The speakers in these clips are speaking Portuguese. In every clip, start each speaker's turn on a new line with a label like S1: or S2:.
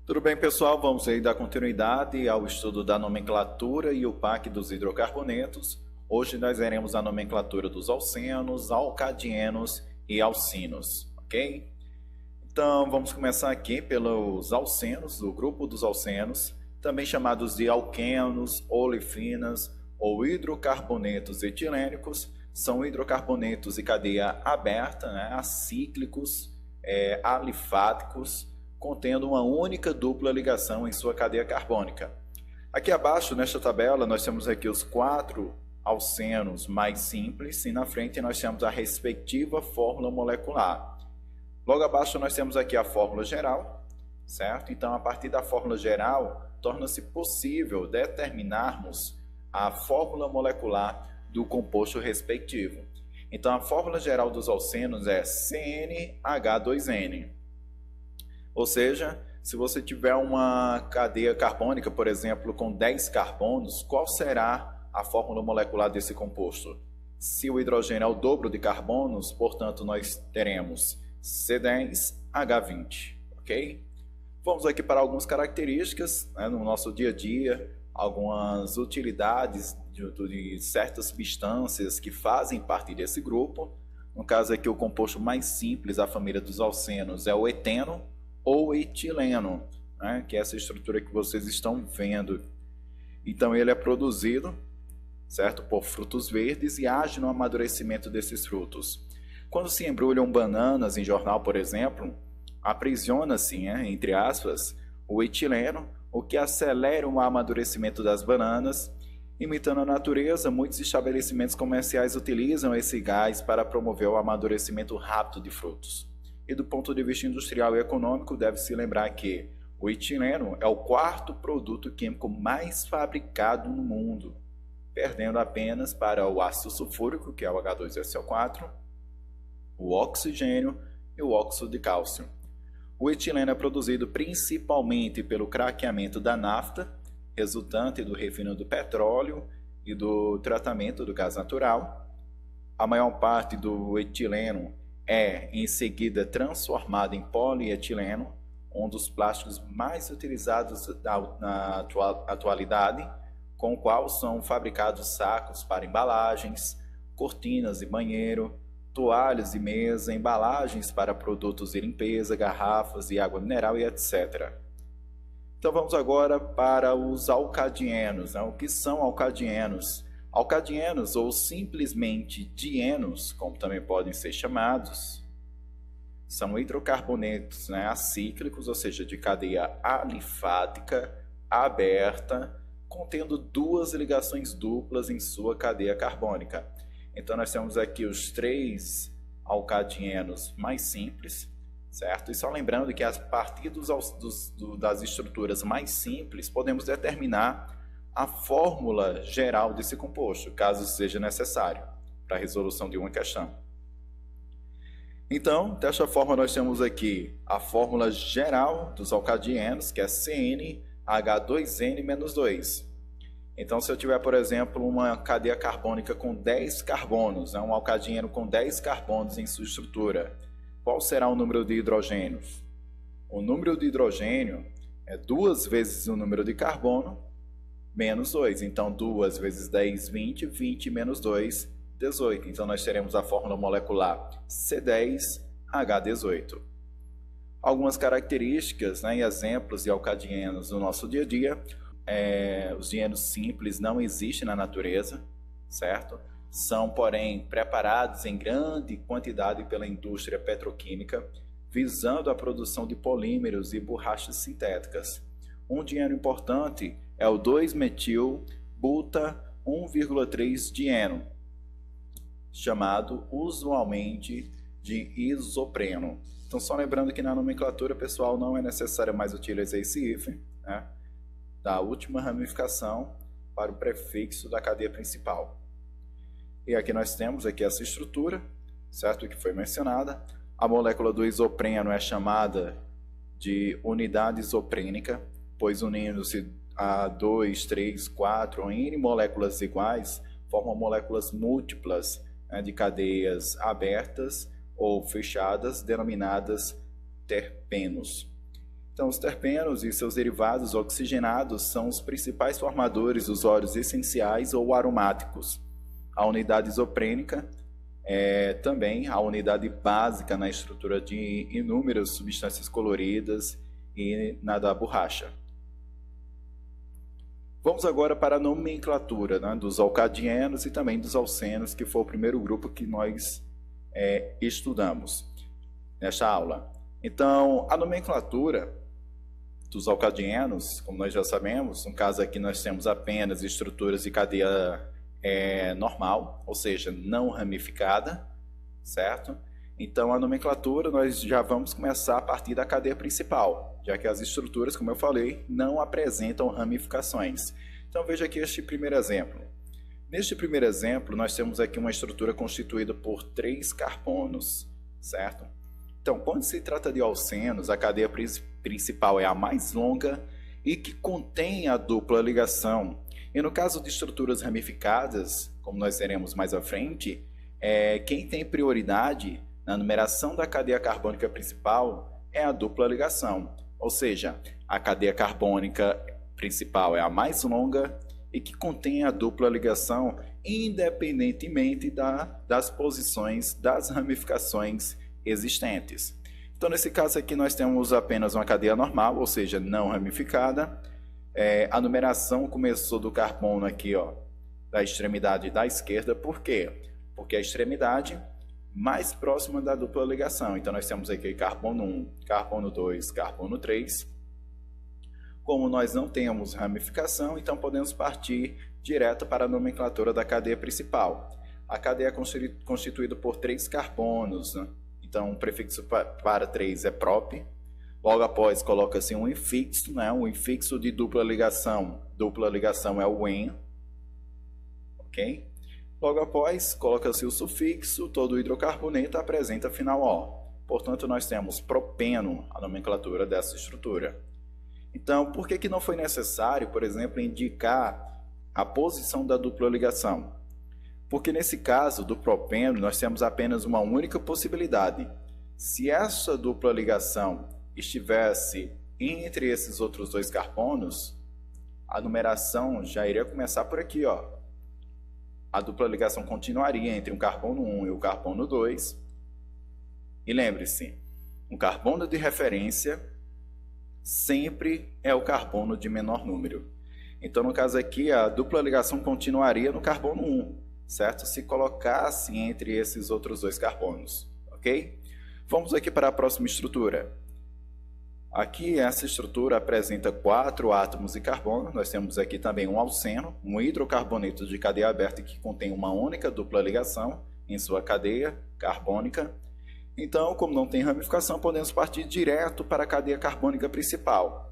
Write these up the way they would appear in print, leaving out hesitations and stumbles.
S1: Tudo bem, pessoal? Vamos aí dar continuidade ao estudo da nomenclatura e o PAC dos hidrocarbonetos. Hoje nós veremos a nomenclatura dos alcenos, alcadienos e alcinos, ok? Então vamos começar aqui pelos alcenos, o grupo dos alcenos, também chamados de alquenos, olefinas ou hidrocarbonetos etilênicos. São hidrocarbonetos de cadeia aberta, acíclicos, alifáticos, contendo uma única dupla ligação em sua cadeia carbônica. Aqui abaixo, nesta tabela, nós temos aqui os 4 alcenos mais simples e na frente nós temos a respectiva fórmula molecular. Logo abaixo nós temos aqui a fórmula geral, certo? Então, a partir da fórmula geral, torna-se possível determinarmos a fórmula molecular do composto respectivo. Então, a fórmula geral dos alcenos é CnH2n. Ou seja, se você tiver uma cadeia carbônica, por exemplo, com 10 carbonos, qual será a fórmula molecular desse composto? Se o hidrogênio é o dobro de carbonos, portanto, nós teremos C10H20, ok? Vamos aqui para algumas características no nosso dia a dia, algumas utilidades de certas substâncias que fazem parte desse grupo. No caso aqui, o composto mais simples da família dos alcenos é o eteno, ou etileno, que é essa estrutura que vocês estão vendo. Então ele é produzido, certo, por frutos verdes e age no amadurecimento desses frutos. Quando se embrulham bananas em jornal, por exemplo, aprisiona-se, entre aspas, o etileno, o que acelera o amadurecimento das bananas. Imitando a natureza, muitos estabelecimentos comerciais utilizam esse gás para promover o amadurecimento rápido de frutos. E do ponto de vista industrial e econômico, deve-se lembrar que o etileno é o 4º produto químico mais fabricado no mundo, perdendo apenas para o ácido sulfúrico, que é o H2SO4, o oxigênio e o óxido de cálcio. O etileno é produzido principalmente pelo craqueamento da nafta, resultante do refino do petróleo e do tratamento do gás natural. A maior parte do etileno é, em seguida, transformado em polietileno, um dos plásticos mais utilizados na atualidade, com o qual são fabricados sacos para embalagens, cortinas de banheiro, toalhas de mesa, embalagens para produtos de limpeza, garrafas de água mineral e etc. Então vamos agora para os alcadienos. O que são alcadienos? Alcadienos, ou simplesmente dienos, como também podem ser chamados, são hidrocarbonetos acíclicos, ou seja, de cadeia alifática aberta, contendo 2 ligações duplas em sua cadeia carbônica. Então nós temos aqui os 3 alcadienos mais simples, certo? E só lembrando que a partir das estruturas mais simples, podemos determinar a fórmula geral desse composto, caso seja necessário, para a resolução de uma questão. Então, desta forma, nós temos aqui a fórmula geral dos alcadienos, que é CnH2n-2. Então, se eu tiver, por exemplo, uma cadeia carbônica com 10 carbonos, um alcadieno com 10 carbonos em sua estrutura, qual será o número de hidrogênios? O número de hidrogênio é 2 vezes o número de carbono, menos 2. Então, 2 vezes 10, 20. 20 menos 2, 18. Então, nós teremos a fórmula molecular C10H18. Algumas características e exemplos de alcadienos no nosso dia a dia. Os dienos simples não existem na natureza, certo? São, porém, preparados em grande quantidade pela indústria petroquímica, visando a produção de polímeros e borrachas sintéticas. Um dieno importante é o 2-metil-buta 1,3-dieno, chamado usualmente de isopreno. Então, só lembrando que na nomenclatura, pessoal, não é necessário mais utilizar esse hífen, da última ramificação para o prefixo da cadeia principal. E aqui nós temos essa estrutura, certo? Que foi mencionada. A molécula do isopreno é chamada de unidade isoprênica, pois unindo-se a 2, 3, 4 ou N moléculas iguais, formam moléculas múltiplas de cadeias abertas ou fechadas, denominadas terpenos. Então, os terpenos e seus derivados oxigenados são os principais formadores dos óleos essenciais ou aromáticos. A unidade isoprênica é também a unidade básica na estrutura de inúmeras substâncias coloridas e na da borracha. Vamos agora para a nomenclatura, né, dos alcadienos e também dos alcenos, que foi o primeiro grupo que nós estudamos nesta aula. Então, a nomenclatura dos alcadienos, como nós já sabemos, no caso aqui nós temos apenas estruturas de cadeia normal, ou seja, não ramificada, certo? Então, a nomenclatura nós já vamos começar a partir da cadeia principal, já que as estruturas, como eu falei, não apresentam ramificações. Então, veja aqui este primeiro exemplo. Neste primeiro exemplo, nós temos aqui uma estrutura constituída por 3 carbonos, certo? Então, quando se trata de alcenos, a cadeia principal é a mais longa e que contém a dupla ligação. E no caso de estruturas ramificadas, como nós veremos mais à frente, quem tem prioridade na numeração da cadeia carbônica principal é a dupla ligação. Ou seja, a cadeia carbônica principal é a mais longa e que contém a dupla ligação, independentemente das posições das ramificações existentes. Então, nesse caso aqui, nós temos apenas uma cadeia normal, ou seja, não ramificada. A numeração começou do carbono aqui, ó, da extremidade da esquerda. Por quê? Porque a extremidade mais próxima da dupla ligação. Então, nós temos aqui carbono 1, carbono 2, carbono 3. Como nós não temos ramificação, então podemos partir direto para a nomenclatura da cadeia principal. A cadeia é constituída por 3 carbonos, né? Então, o prefixo para 3 é prop. Logo após, coloca-se um infixo, né? Um infixo de dupla ligação. Dupla ligação é o en. Ok? Logo após, coloca-se o sufixo. Todo hidrocarboneto apresenta final O. Portanto, nós temos propeno, a nomenclatura dessa estrutura. Então, por que não foi necessário, por exemplo, indicar a posição da dupla ligação? Porque nesse caso do propeno, nós temos apenas uma única possibilidade. Se essa dupla ligação estivesse entre esses outros 2 carbonos, a numeração já iria começar por aqui, ó. A dupla ligação continuaria entre o carbono 1 e o carbono 2. E lembre-se, um carbono de referência sempre é o carbono de menor número. Então, no caso aqui, a dupla ligação continuaria no carbono 1. Certo? Se colocasse entre esses outros 2 carbonos, ok? Vamos aqui para a próxima estrutura. Aqui, essa estrutura apresenta 4 átomos de carbono. Nós temos aqui também um alceno, um hidrocarboneto de cadeia aberta que contém uma única dupla ligação em sua cadeia carbônica. Então, como não tem ramificação, podemos partir direto para a cadeia carbônica principal.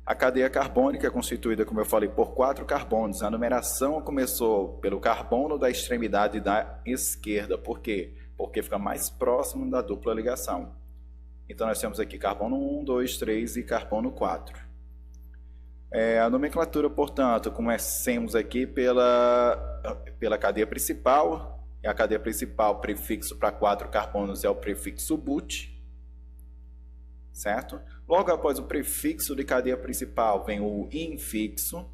S1: A cadeia carbônica é constituída, como eu falei, por 4 carbonos. A numeração começou pelo carbono da extremidade da esquerda. Por quê? Porque fica mais próximo da dupla ligação. Então, nós temos aqui carbono 1, 2, 3 e carbono 4. A nomenclatura, portanto, comecemos aqui pela cadeia principal. E a cadeia principal, prefixo para 4 carbonos é o prefixo but. Certo? Logo após o prefixo de cadeia principal vem o infixo.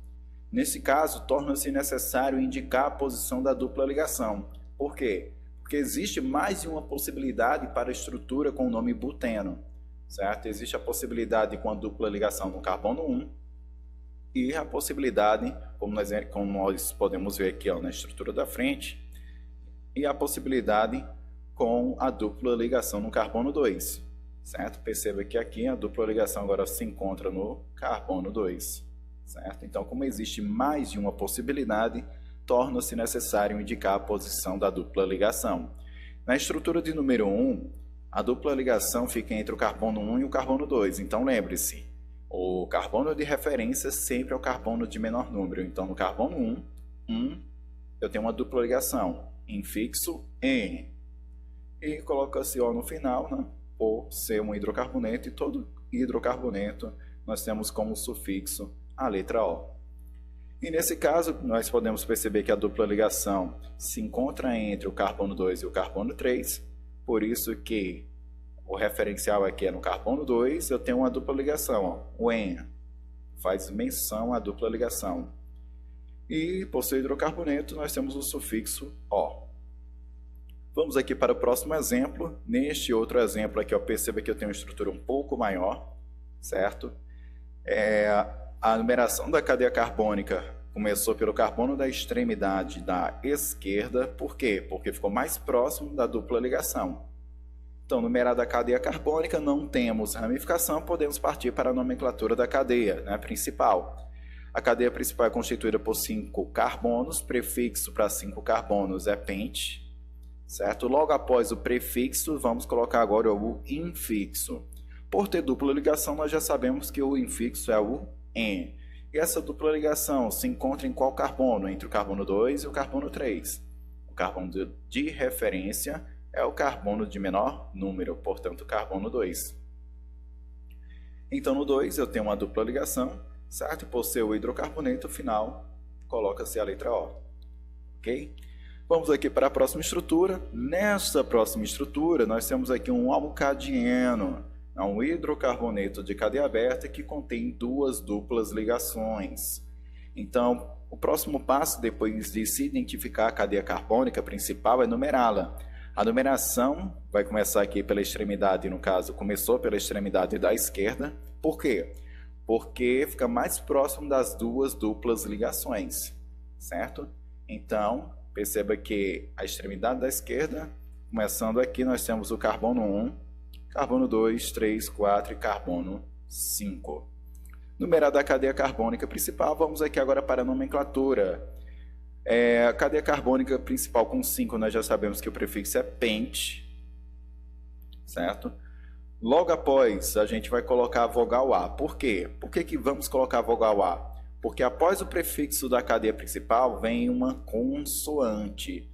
S1: Nesse caso, torna-se necessário indicar a posição da dupla ligação. Por quê? Porque existe mais de uma possibilidade para a estrutura com o nome buteno. Certo? Existe a possibilidade com a dupla ligação no carbono 1 e a possibilidade, como nós podemos ver aqui, ó, na estrutura da frente, e a possibilidade com a dupla ligação no carbono 2. Certo? Perceba que aqui a dupla ligação agora se encontra no carbono 2. Certo? Então, como existe mais de uma possibilidade, torna-se necessário indicar a posição da dupla ligação. Na estrutura de número 1, a dupla ligação fica entre o carbono 1 e o carbono 2. Então, lembre-se, o carbono de referência sempre é o carbono de menor número. Então, no carbono 1, eu tenho uma dupla ligação, infixo N. E coloca-se O no final, né? Por ser um hidrocarboneto, e todo hidrocarboneto nós temos como sufixo a letra O. E nesse caso, nós podemos perceber que a dupla ligação se encontra entre o carbono 2 e o carbono 3, por isso que o referencial aqui é no carbono 2, eu tenho uma dupla ligação, ó, o EN, faz menção à dupla ligação. E por ser hidrocarboneto, nós temos o sufixo O. Vamos aqui para o próximo exemplo. Neste outro exemplo aqui, ó, perceba que eu tenho uma estrutura um pouco maior, certo? A numeração da cadeia carbônica começou pelo carbono da extremidade da esquerda. Por quê? Porque ficou mais próximo da dupla ligação. Então, numerada a cadeia carbônica, não temos ramificação, podemos partir para a nomenclatura da cadeia, né, principal. A cadeia principal é constituída por 5 carbonos, prefixo para 5 carbonos é pente, certo? Logo após o prefixo, vamos colocar agora o infixo. Por ter dupla ligação, nós já sabemos que o infixo é o En. E essa dupla ligação se encontra em qual carbono? Entre o carbono 2 e o carbono 3. O carbono de referência é o carbono de menor número, portanto, carbono 2. Então, no 2 eu tenho uma dupla ligação, certo? Por ser o hidrocarboneto final, coloca-se a letra O. Ok? Vamos aqui para a próxima estrutura. Nesta próxima estrutura, nós temos aqui um alcadieno, um hidrocarboneto de cadeia aberta que contém 2 duplas ligações. Então, o próximo passo, depois de se identificar a cadeia carbônica principal, é numerá-la. A numeração vai começar aqui pela extremidade, no caso, começou pela extremidade da esquerda. Por quê? Porque fica mais próximo das 2 duplas ligações, certo? Então, perceba que a extremidade da esquerda, começando aqui, nós temos o carbono 1, carbono 2, 3, 4 e carbono 5. Numerada a cadeia carbônica principal, vamos aqui agora para a nomenclatura. A cadeia carbônica principal com 5, nós já sabemos que o prefixo é pente, certo? Logo após, a gente vai colocar a vogal A. Por quê? Por que vamos colocar a vogal A? Porque após o prefixo da cadeia principal vem uma consoante.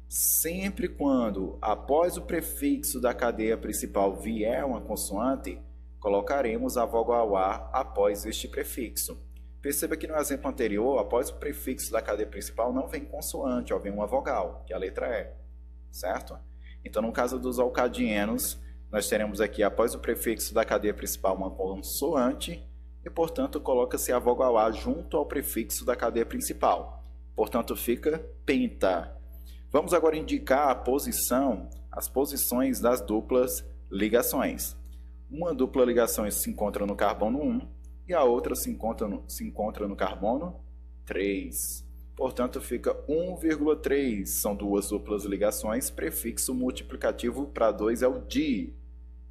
S1: Sempre quando após o prefixo da cadeia principal vier uma consoante, colocaremos a vogal A após este prefixo. Perceba que no exemplo anterior, após o prefixo da cadeia principal não vem consoante, ó, vem uma vogal, que é a letra E, certo? Então, no caso dos alcadienos, nós teremos aqui após o prefixo da cadeia principal uma consoante, e, portanto, coloca-se a vogal A junto ao prefixo da cadeia principal. Portanto, fica penta. Vamos agora indicar as posições das duplas ligações. Uma dupla ligação se encontra no carbono 1 e a outra se encontra no carbono 3. Portanto, fica 1,3. São 2 duplas ligações. Prefixo multiplicativo para 2 é o di.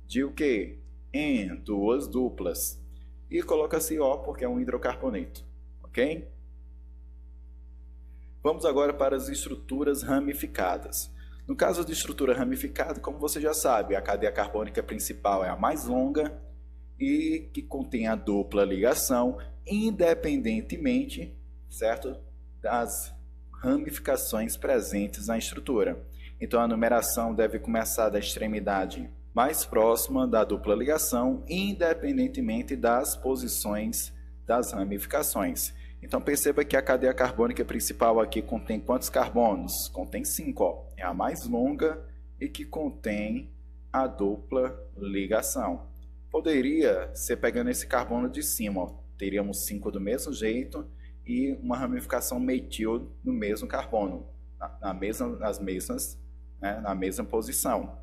S1: De o quê? En, 2 duplas. E coloca-se O porque é um hidrocarboneto, ok? Vamos agora para as estruturas ramificadas. No caso de estrutura ramificada, como você já sabe, a cadeia carbônica principal é a mais longa e que contém a dupla ligação, independentemente, certo, das ramificações presentes na estrutura. Então, a numeração deve começar da extremidade mais próxima da dupla ligação, independentemente das posições das ramificações. Então, perceba que a cadeia carbônica principal aqui contém quantos carbonos? Contém 5, ó. É a mais longa e que contém a dupla ligação. Poderia ser pegando esse carbono de cima, ó. Teríamos 5 do mesmo jeito e uma ramificação metil no mesmo carbono, na mesma posição.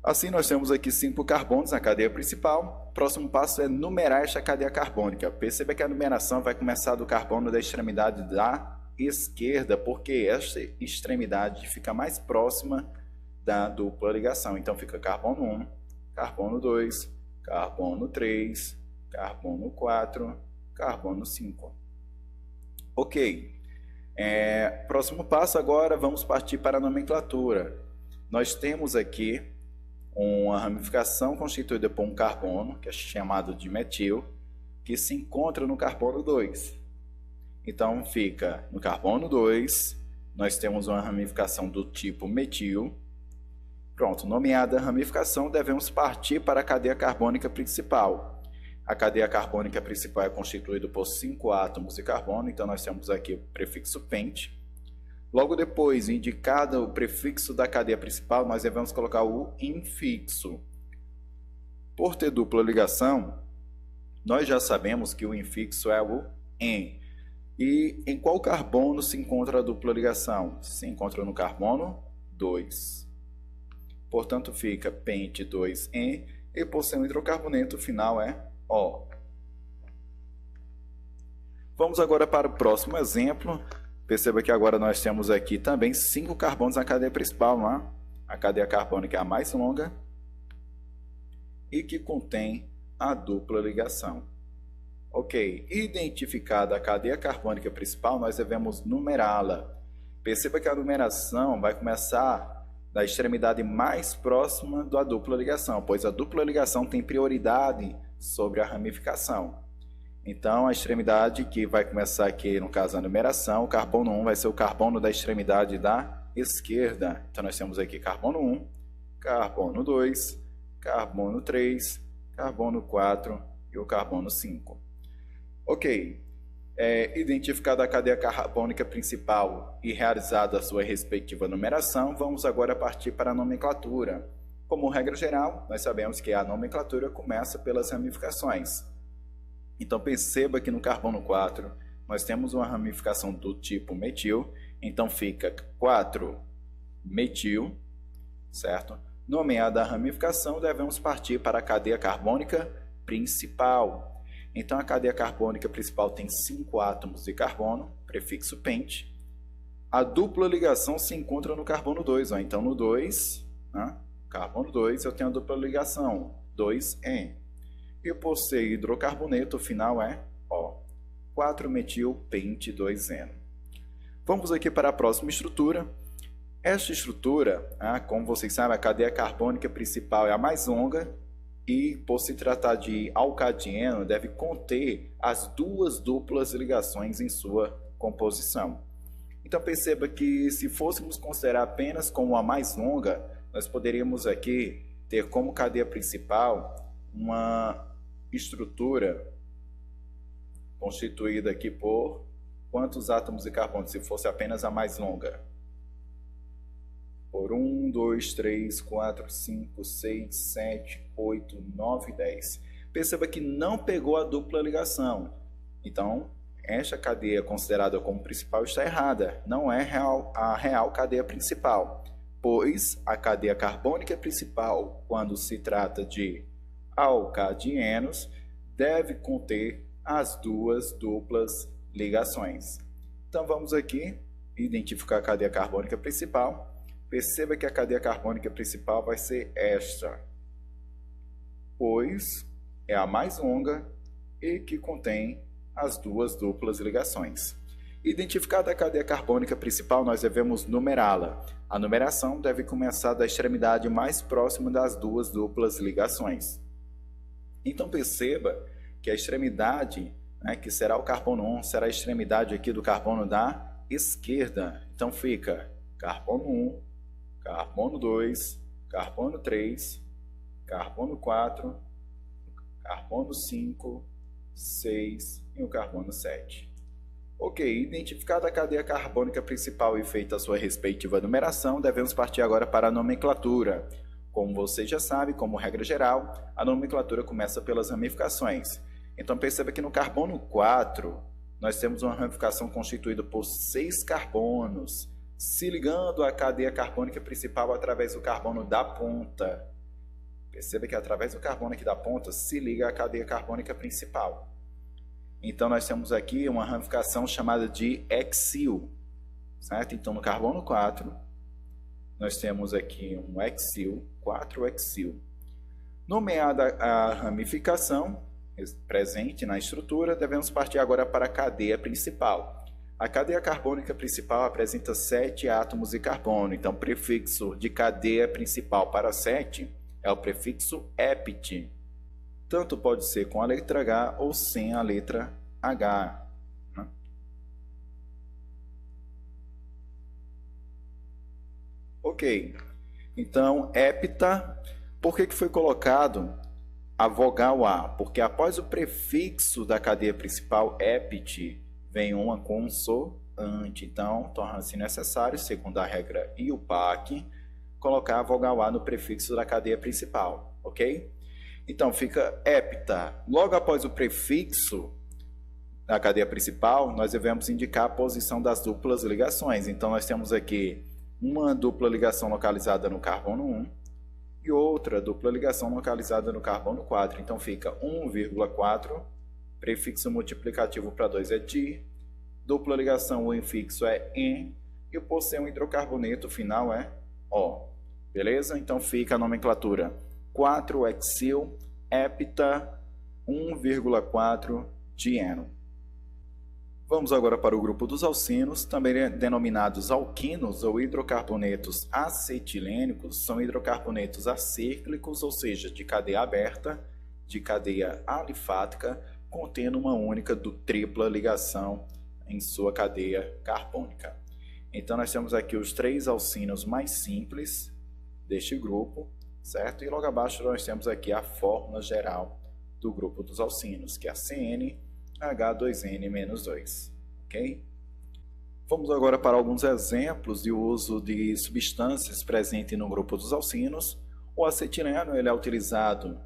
S1: Assim, nós temos aqui 5 carbonos na cadeia principal. O próximo passo é numerar esta cadeia carbônica. Perceba que a numeração vai começar do carbono da extremidade da esquerda, porque esta extremidade fica mais próxima da dupla ligação. Então, fica carbono 1, carbono 2, carbono 3, carbono 4, carbono 5. Ok. Próximo passo agora, vamos partir para a nomenclatura. Nós temos aqui uma ramificação constituída por um carbono, que é chamado de metil, que se encontra no carbono 2. Então, fica no carbono 2, nós temos uma ramificação do tipo metil. Pronto, nomeada a ramificação, devemos partir para a cadeia carbônica principal. A cadeia carbônica principal é constituída por 5 átomos de carbono, então nós temos aqui o prefixo pente. Logo depois, indicado o prefixo da cadeia principal, nós devemos colocar o infixo. Por ter dupla ligação, nós já sabemos que o infixo é o "en". E em qual carbono se encontra a dupla ligação? Se encontra no carbono 2. Portanto, fica pente 2-en e por ser um hidrocarboneto, o final é O. Vamos agora para o próximo exemplo. Perceba que agora nós temos aqui também 5 carbonos na cadeia principal, não é? A cadeia carbônica é a mais longa e que contém a dupla ligação. Ok, identificada a cadeia carbônica principal, nós devemos numerá-la. Perceba que a numeração vai começar da extremidade mais próxima da dupla ligação, pois a dupla ligação tem prioridade sobre a ramificação. Então, a extremidade que vai começar aqui, no caso a numeração, o carbono 1 vai ser o carbono da extremidade da esquerda. Então, nós temos aqui carbono 1, carbono 2, carbono 3, carbono 4 e o carbono 5. Ok, identificada a cadeia carbônica principal e realizada a sua respectiva numeração, vamos agora partir para a nomenclatura. Como regra geral, nós sabemos que a nomenclatura começa pelas ramificações. Então, perceba que no carbono 4, nós temos uma ramificação do tipo metil, então fica 4-metil, certo? Nomeada a ramificação, devemos partir para a cadeia carbônica principal. Então, a cadeia carbônica principal tem 5 átomos de carbono, prefixo pente. A dupla ligação se encontra no carbono 2. Ó. Então, no 2, né? Carbono 2, eu tenho a dupla ligação, 2-en. E por ser hidrocarboneto, o final é O, 4-metil-pente 2-eno. Vamos aqui para a próxima estrutura. Esta estrutura, como vocês sabem, a cadeia carbônica principal é a mais longa, e, por se tratar de alcadieno, deve conter as 2 duplas ligações em sua composição. Então, perceba que, se fôssemos considerar apenas como a mais longa, nós poderíamos aqui ter como cadeia principal uma estrutura constituída aqui por quantos átomos de carbono, se fosse apenas a mais longa? Por 1, 2, 3, 4, 5, 6, 7, 8, 9, 10. Perceba que não pegou a dupla ligação. Então, esta cadeia considerada como principal está errada. Não é a real cadeia principal, pois a cadeia carbônica principal, quando se trata de alcadienos, deve conter as 2 duplas ligações. Então, vamos aqui identificar a cadeia carbônica principal. Perceba que a cadeia carbônica principal vai ser esta, pois é a mais longa e que contém as 2 duplas ligações. Identificada a cadeia carbônica principal, nós devemos numerá-la. A numeração deve começar da extremidade mais próxima das 2 duplas ligações. Então, perceba que a extremidade, que será o carbono 1, será a extremidade aqui do carbono da esquerda. Então, fica carbono 1, carbono 2, carbono 3, carbono 4, carbono 5, 6 e o carbono 7. Ok, identificada a cadeia carbônica principal e feita a sua respectiva numeração, devemos partir agora para a nomenclatura. Como você já sabe, como regra geral, a nomenclatura começa pelas ramificações. Então, perceba que no carbono 4, nós temos uma ramificação constituída por 6 carbonos, se ligando à cadeia carbônica principal através do carbono da ponta. Perceba que através do carbono aqui da ponta se liga à cadeia carbônica principal. Então, nós temos aqui uma ramificação chamada de hexil, certo? Então, no carbono 4, nós temos aqui um hexil, 4-hexil. Nomeada a ramificação presente na estrutura, devemos partir agora para a cadeia principal. A cadeia carbônica principal apresenta 7 átomos de carbono, então o prefixo de cadeia principal para 7 é o prefixo ept. Tanto pode ser com a letra H ou sem a letra H. Ok, então hepta, por que foi colocado a vogal A? Porque após o prefixo da cadeia principal ept, vem uma consoante, então torna-se necessário, segundo a regra IUPAC, colocar a vogal A no prefixo da cadeia principal, ok? Então fica hepta. Logo após o prefixo da cadeia principal, nós devemos indicar a posição das duplas ligações. Então nós temos aqui uma dupla ligação localizada no carbono 1 e outra dupla ligação localizada no carbono 4. Então fica 1,4, prefixo multiplicativo para 2 é di, dupla ligação o infixo é en, e por ser um hidrocarboneto, o final é O. Beleza? Então fica a nomenclatura 4-hexil, hepta, 1,4 dieno. Vamos agora para o grupo dos alcinos, também denominados alquinos ou hidrocarbonetos acetilênicos. São hidrocarbonetos acíclicos, ou seja, de cadeia aberta, de cadeia alifática, contendo uma única tripla ligação em sua cadeia carbônica. Então nós temos aqui os 3 alcinos mais simples deste grupo, certo? E logo abaixo nós temos aqui a fórmula geral do grupo dos alcinos, que é a CnH2n-2, ok? Vamos agora para alguns exemplos de uso de substâncias presentes no grupo dos alcinos. O acetileno ele é utilizado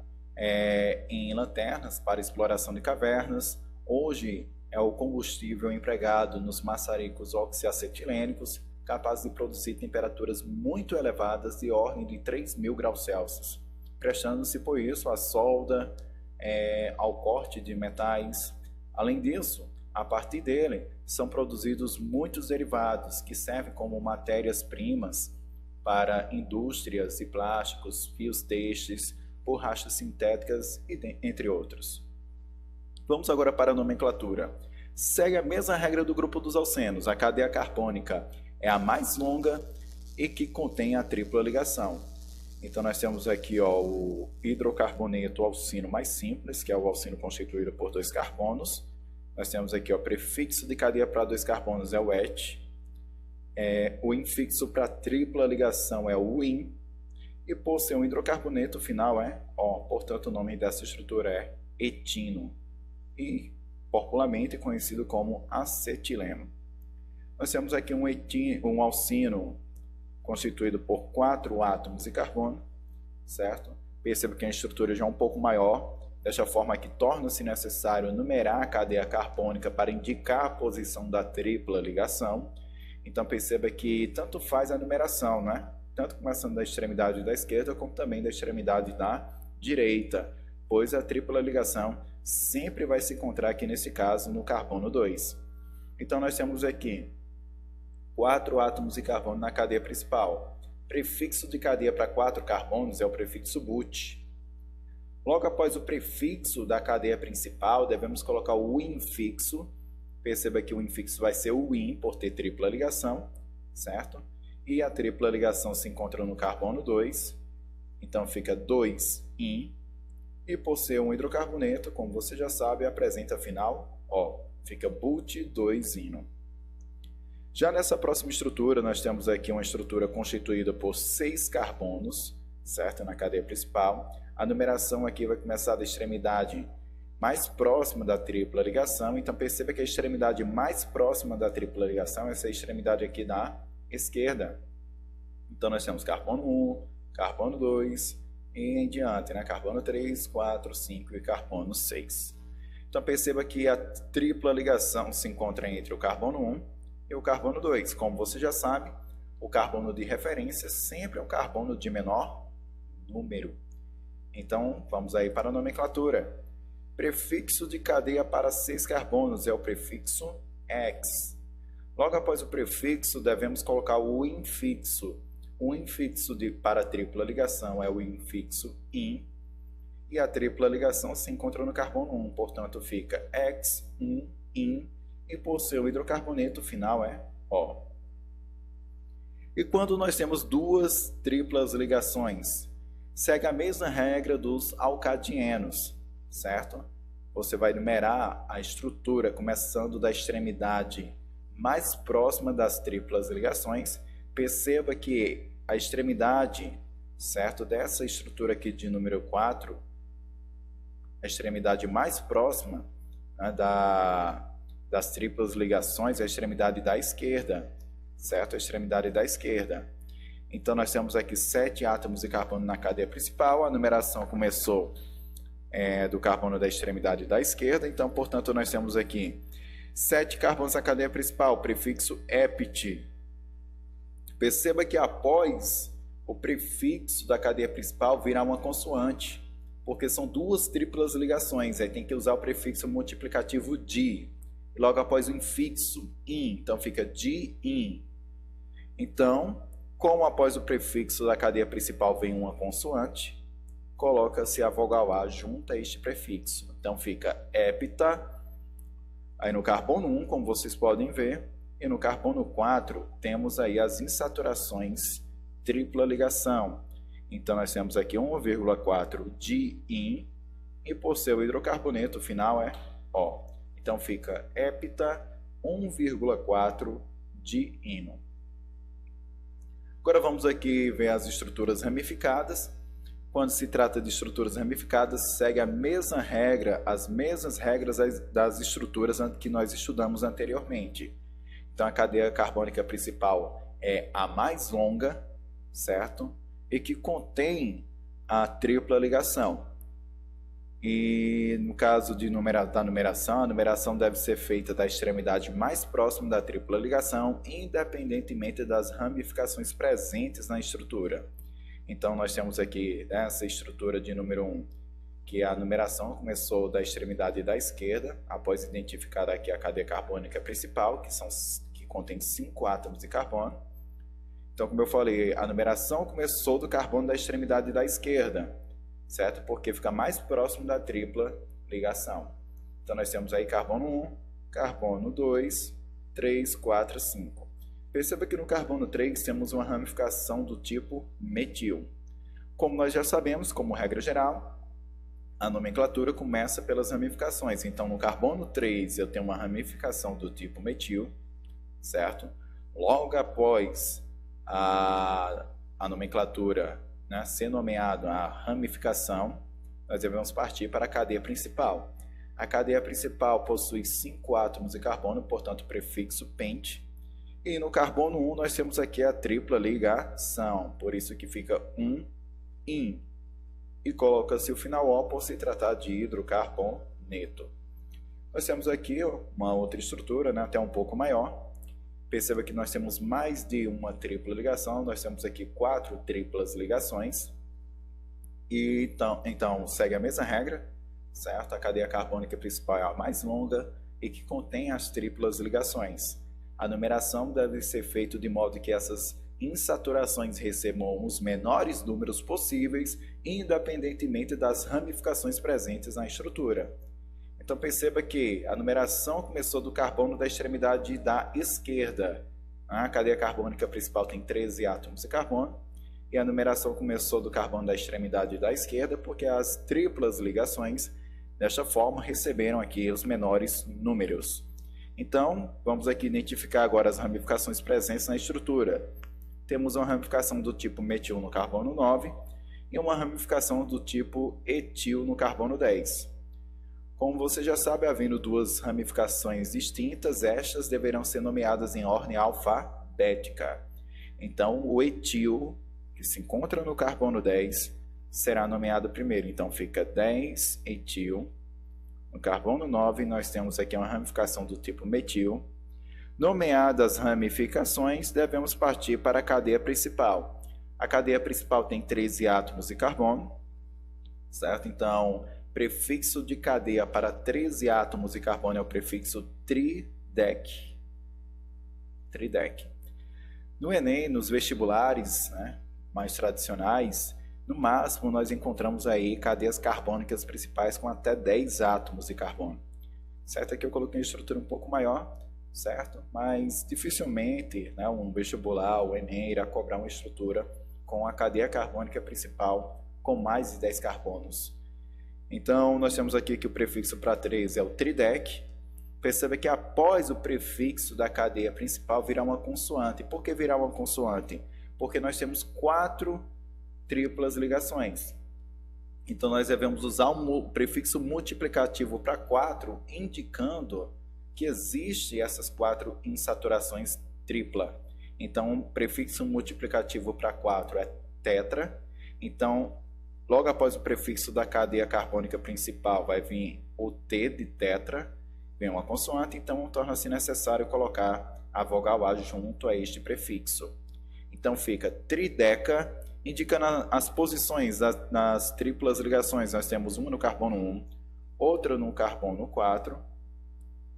S1: em lanternas para exploração de cavernas. Hoje é o combustível empregado nos maçaricos oxiacetilênicos, capaz de produzir temperaturas muito elevadas de ordem de 3.000 graus Celsius, prestando-se por isso à solda, ao corte de metais. Além disso, a partir dele são produzidos muitos derivados que servem como matérias-primas para indústrias de plásticos, fios têxteis, borrachas sintéticas, entre outros. Vamos agora para a nomenclatura. Segue a mesma regra do grupo dos alcenos. A cadeia carbônica é a mais longa e que contém a tripla ligação. Então nós temos aqui o hidrocarboneto alcino mais simples, que é o alcino constituído por 2 carbonos. Nós temos aqui o prefixo de cadeia para 2 carbonos é o et. O infixo para tripla ligação é o in. E por ser um hidrocarboneto, o final é O. Portanto, o nome dessa estrutura é etino. E popularmente conhecido como acetileno. Nós temos aqui um alcino constituído por 4 átomos de carbono, certo? Perceba que a estrutura já é um pouco maior, desta forma que torna-se necessário numerar a cadeia carbônica para indicar a posição da tripla ligação. Então perceba que tanto faz a numeração, né? Tanto começando da extremidade da esquerda como também da extremidade da direita, pois a tripla ligação sempre vai se encontrar aqui nesse caso no carbono 2. Então nós temos aqui 4 átomos de carbono na cadeia principal. Prefixo de cadeia para 4 carbonos é o prefixo but. Logo após o prefixo da cadeia principal, devemos colocar o infixo. Perceba que o infixo vai ser o in, por ter tripla ligação, certo? E a tripla ligação se encontra no carbono 2, então fica 2-in. E por ser um hidrocarboneto, como você já sabe, apresenta final O. Fica but2-ino. Já nessa próxima estrutura, nós temos aqui uma estrutura constituída por 6 carbonos, certo? Na cadeia principal. A numeração aqui vai começar da extremidade mais próxima da tripla ligação. Então perceba que a extremidade mais próxima da tripla ligação é essa extremidade aqui da esquerda. Então nós temos carbono 1, carbono 2 e em diante, né? Carbono 3, 4, 5 e carbono 6. Então perceba que a tripla ligação se encontra entre o carbono 1 e o carbono 2. Como você já sabe, o carbono de referência sempre é um carbono de menor número. Então, vamos aí para a nomenclatura. Prefixo de cadeia para 6 carbonos é o prefixo ex. Logo após o prefixo, devemos colocar o infixo. O infixo para tripla ligação é o infixo in. E a tripla ligação se encontra no carbono 1, portanto fica ex, in. E por ser o hidrocarboneto, o final é O. E quando nós temos 2 triplas ligações, segue a mesma regra dos alcadienos, certo? Você vai numerar a estrutura começando da extremidade mais próxima das triplas ligações. Perceba que a extremidade, certo, dessa estrutura aqui de número 4, a extremidade mais próxima, né, das triplas ligações é a extremidade da esquerda, certo? A extremidade da esquerda. Então nós temos aqui 7 átomos de carbono na cadeia principal. A numeração começou do carbono da extremidade da esquerda. Então, portanto, nós temos aqui 7 carbonos na cadeia principal, prefixo ept. Perceba que após o prefixo da cadeia principal virá uma consoante, porque são duas triplas ligações, aí tem que usar o prefixo multiplicativo di. E logo após o infixo in, então fica di-in. Então, como após o prefixo da cadeia principal vem uma consoante, coloca-se a vogal A junto a este prefixo. Então fica hepta, aí no carbono 1, como vocês podem ver, e no carbono 4 temos aí as insaturações tripla ligação. Então nós temos aqui 1,4 de in, e por ser o hidrocarboneto, o final é O. Então fica hepta 1,4 de ino. Agora vamos aqui ver as estruturas ramificadas. Quando se trata de estruturas ramificadas, segue a mesma regra, as mesmas regras das estruturas que nós estudamos anteriormente. Então a cadeia carbônica principal é a mais longa, certo? E que contém a tripla ligação. E no caso da numeração, a numeração deve ser feita da extremidade mais próxima da tripla ligação, independentemente das ramificações presentes na estrutura. Então nós temos aqui essa estrutura de número 1, que a numeração começou da extremidade da esquerda, após identificar aqui a cadeia carbônica principal, que contém 5 átomos de carbono. Então, como eu falei, a numeração começou do carbono da extremidade da esquerda, certo? Porque fica mais próximo da tripla ligação. Então nós temos aí carbono 1, carbono 2, 3, 4, 5. Perceba que no carbono 3 temos uma ramificação do tipo metil. Como nós já sabemos, como regra geral, a nomenclatura começa pelas ramificações. Então no carbono 3 eu tenho uma ramificação do tipo metil, certo? Logo após a nomenclatura, né, ser nomeado a ramificação, nós devemos partir para a cadeia principal. A cadeia principal possui 5 átomos de carbono, portanto prefixo pente. E no carbono 1 nós temos aqui a tripla ligação, por isso que fica 1-in. E coloca-se o final O por se tratar de hidrocarboneto. Nós temos aqui uma outra estrutura, né, até um pouco maior. Perceba que nós temos mais de uma tripla ligação, nós temos aqui 4 triplas ligações. E então segue a mesma regra, certo? A cadeia carbônica principal é a mais longa e que contém as triplas ligações. A numeração deve ser feita de modo que essas insaturações recebam os menores números possíveis, independentemente das ramificações presentes na estrutura. Então perceba que a numeração começou do carbono da extremidade da esquerda. A cadeia carbônica principal tem 13 átomos de carbono, e a numeração começou do carbono da extremidade da esquerda, porque as triplas ligações, desta forma, receberam aqui os menores números. Então, vamos aqui identificar agora as ramificações presentes na estrutura. Temos uma ramificação do tipo metil no carbono 9 e uma ramificação do tipo etil no carbono 10. Como você já sabe, havendo duas ramificações distintas, estas deverão ser nomeadas em ordem alfabética. Então, o etil, que se encontra no carbono 10, será nomeado primeiro. Então, fica 10-etil. No carbono 9, nós temos aqui uma ramificação do tipo metil. Nomeadas as ramificações, devemos partir para a cadeia principal. A cadeia principal tem 13 átomos de carbono, certo? Então, prefixo de cadeia para 13 átomos de carbono é o prefixo tridec. Tridec. No Enem, nos vestibulares, né, mais tradicionais, no máximo nós encontramos aí cadeias carbônicas principais com até 10 átomos de carbono. Certo? Aqui eu coloquei uma estrutura um pouco maior, certo? Mas dificilmente, né, um vestibular, o Enem, irá cobrar uma estrutura com a cadeia carbônica principal com mais de 10 carbonos. Então, nós temos aqui que o prefixo para 13 é o tridec. Perceba que após o prefixo da cadeia principal virá uma consoante. Por que virá uma consoante? Porque nós temos 4 triplas ligações. Então, nós devemos usar o prefixo multiplicativo para 4, indicando que existe essas 4 insaturações tripla. Então, o prefixo multiplicativo para 4 é tetra. Então, Logo após o prefixo da cadeia carbônica principal vai vir o T de tetra, vem uma consoante, então torna-se necessário colocar a vogal A junto a este prefixo. Então fica trideca, indicando as posições nas triplas ligações. Nós temos uma no carbono 1, outra no carbono 4,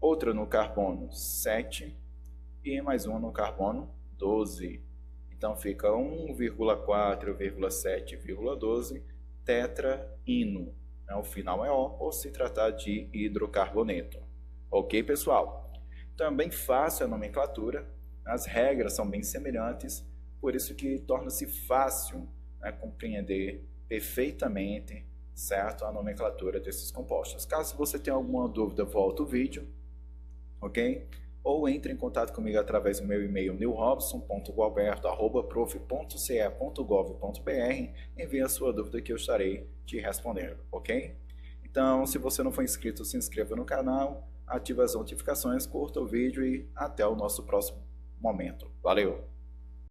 S1: outra no carbono 7 e mais uma no carbono 12. Então fica 1,4,7,12 tetraíno. O final é O, por se tratar de hidrocarboneto. Ok, pessoal? Também fácil a nomenclatura, as regras são bem semelhantes, por isso que torna-se fácil, né, compreender perfeitamente, certo, a nomenclatura desses compostos. Caso você tenha alguma dúvida, volta o vídeo, ok? Ou entre em contato comigo através do meu e-mail nilrobson.gualberto@prof.ce.gov.br, envie a sua dúvida que eu estarei te respondendo, ok? Então, se você não for inscrito, se inscreva no canal, ative as notificações, curta o vídeo e até o nosso próximo momento. Valeu!